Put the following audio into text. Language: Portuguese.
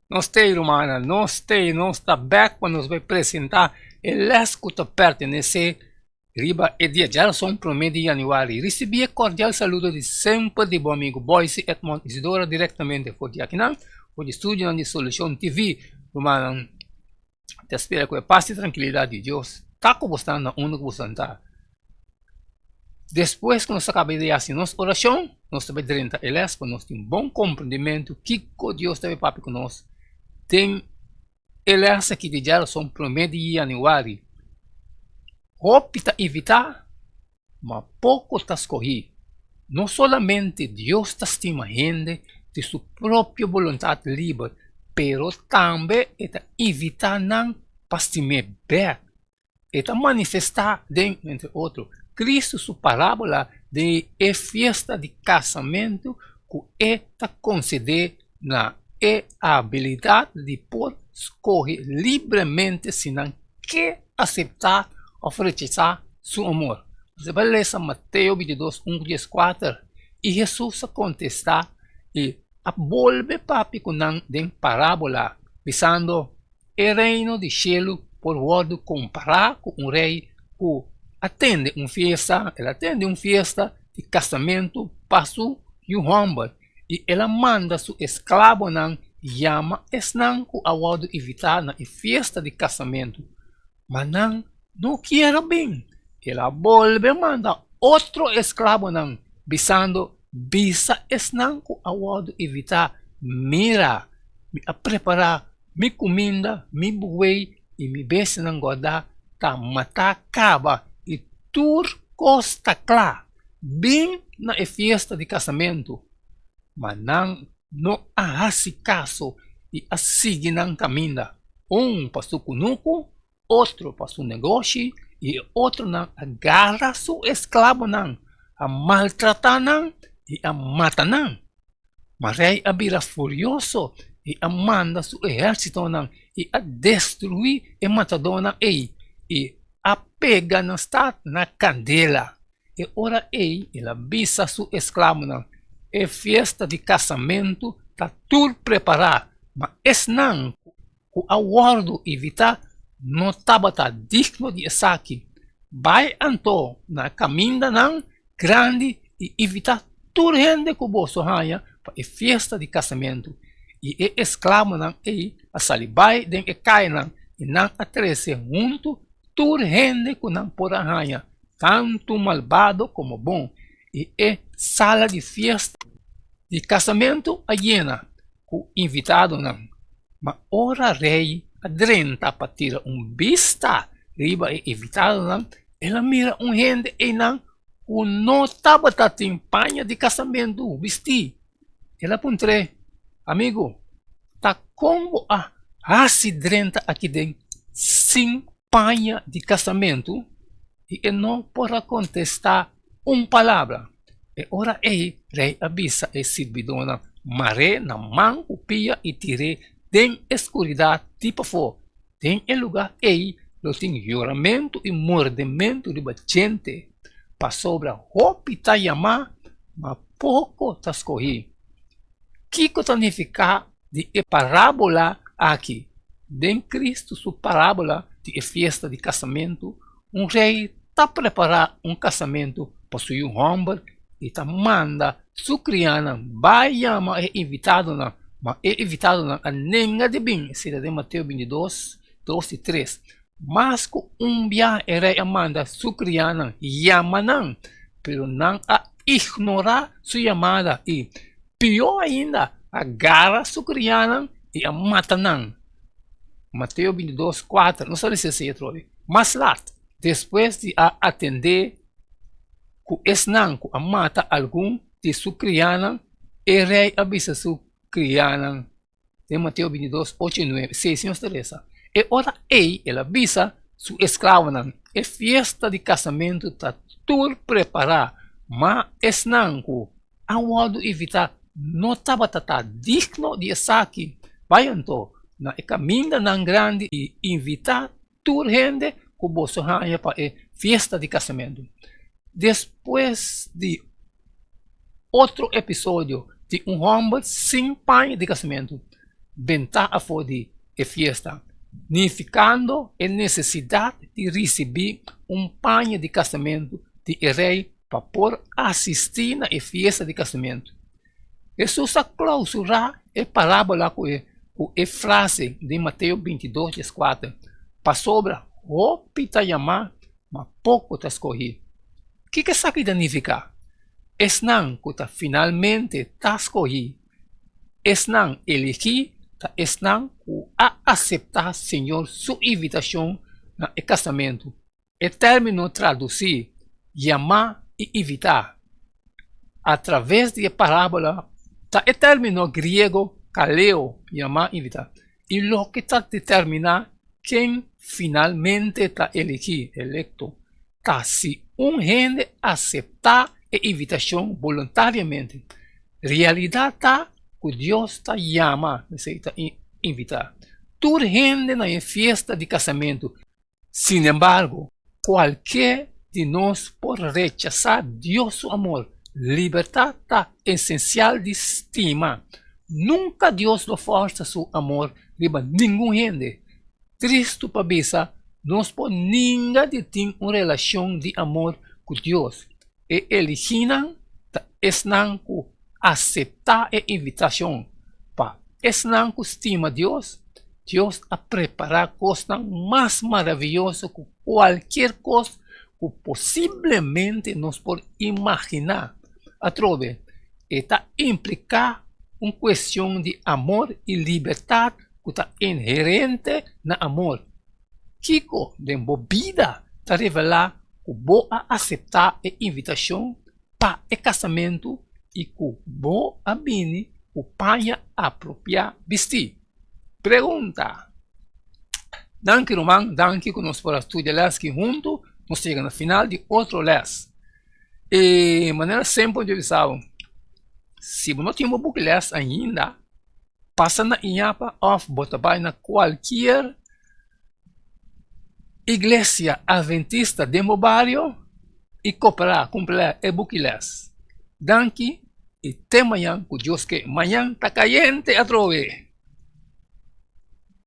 Nós temos, humana, nós está back para nos vai apresentar el escuta pertenece riba e dia já são promedio de januário. Recebi cordial saludo de sempre de bom amigo Boise Edmond Isidora diretamente por aqui não, por estúdio de Solução TV, humana. Te espero com a paz e tranquilidade de Deus. Tá com você na única você está. Depois que nós acabamos de fazer nossa oração, nós também diremos a eles para nós ter um bom compreendimento que Deus também papi conosco. Tem eles aqui de geração promedio de januário. Opta evitar, mas pouco está escorrido. Não somente Deus está estima gente de sua própria vontade livre, pero também está evitar não pastimer bem. Está manifestar, entre outros, Cristo sua parábola de festa de casamento que está conceder na habilidade de poder escolher livremente se não quer aceitar ou rechazar seu amor. Você vai ler Mateus 22, 1, 4 e Jesus contesta e volve papi com den parábola visando o reino de cielo por word comparar com um rei que atende uma festa de casamento para seu homem e ela manda seu escravo não chama esnan que a word evitar na festa de casamento mas não quer bem ela volve manda outro escravo não visando visa esnan que a word evitar mira a preparar mi comida mi buey e mi bese não guardar tá matar caba e tur costa clara bem na festa de casamento mas não há caso e a seguir não caminha para seu cunuco outro para seu negócio e outro não agarra seu escravo não a maltratar não e a matar não mas rei abira furioso e a manda seu exército não e a destruir e matador não e a pega na estado na candela e ora ela visa seu escravo não e festa de casamento está tudo preparado mas esse não o aguardo evitar não estava digno de estar aqui vai então na caminho não grande e evitar tudo gente que você ganha para a festa de casamento e escravo não a salibai den cai não e não atrese junto tudo gente que não pode ganhar tanto malvado como bom e sala de festa de casamento llena com invitado não mas ora rei adrenta para tirar vista riba e invitado não ela mira gente e não o não estava em panha de casamento vestir ela pontre amigo tá como a acidenta aqui dentro sem panha de casamento e não pode contestar palavra e ora rei avisa e servidona maré na mão pia e tire den escuridade tipo for tem em lugar lo tem juramento e mordimento de gente para sobra roupa tá yamar mas pouco tá escorri que significa de parábola aqui den Cristo sua parábola de festa de casamento rei tá preparar casamento para seu homem e tá manda sua criança vai chamar invitado na mas invitado na a nenga de bem será de Mateus 22 2 e 3 mas com dia rei manda sua criança chama não pero não a ignorar sua chamada e pior ainda agarra sua criança e a mata não Mateus 22 4 não sei se você trouxe mas lá depois de atender que esnan que a mata algum de sua criança e rei avisa sua criança de Mateus 22 8 e 9 6 senhor Teresa e ora ela avisa sua escrava e festa de casamento está tudo preparado mas esnan que a wado evitar não estava digno de estar aqui vai então na caminho não grande e invitar toda gente que você ganha para a festa de casamento depois de outro episódio de homem sem pai de casamento ventaja for de fiesta, significando a necessidade de receber panho de casamento de rei para poder assistir na festa de casamento. Jesus a clausurar a parábola com a frase de Mateus 22, 4, para sobre roupa chamar, mas pouco te escolhi. O que isso aqui significa? Esnan que finalmente te escolhi, esnan elegi, esnan a aceitar, Senhor, sua invitação no casamento. O término traduzir, chamar e invitar. Através da parábola, o término grego, kaleo, chamar e invitar. E lo que determina quem finalmente está electo. Se gente aceitar a invitação voluntariamente, realidade está que Deus está chama, está invitar. Toda gente na festa de casamento. Sin embargo, qualquer de nós pode rechazar Deus seu amor. Liberdade está essencial de estima. Nunca Deus lo força seu amor riba nenhum gente. Cristo para bisa, nós por ninguém tem uma relação de amor com Deus. E eliginam, esnan que aceitar a invitação. Para esnan que estima Deus, Deus a preparar coisas mais maravilhosas que qualquer coisa que possivelmente nós podemos imaginar. Atrove, está implicar uma questão de amor e liberdade que está inherente no amor. Kiko, de bebida, está revelar que vou aceitar a invitação para o casamento e que vou abrir o panha apropriar vestir. Pergunta. Danke, Roman, danke que nós podemos estudar aqui junto, nós chegamos no final de outro les. E maneira sempre de avisar, se não temos book les ainda, passa na Inhapa ou bota na qualquer igreja adventista de meu bairro e comprar o book les. Danke e até amanhã, que Deus que amanhã está caliente a trove.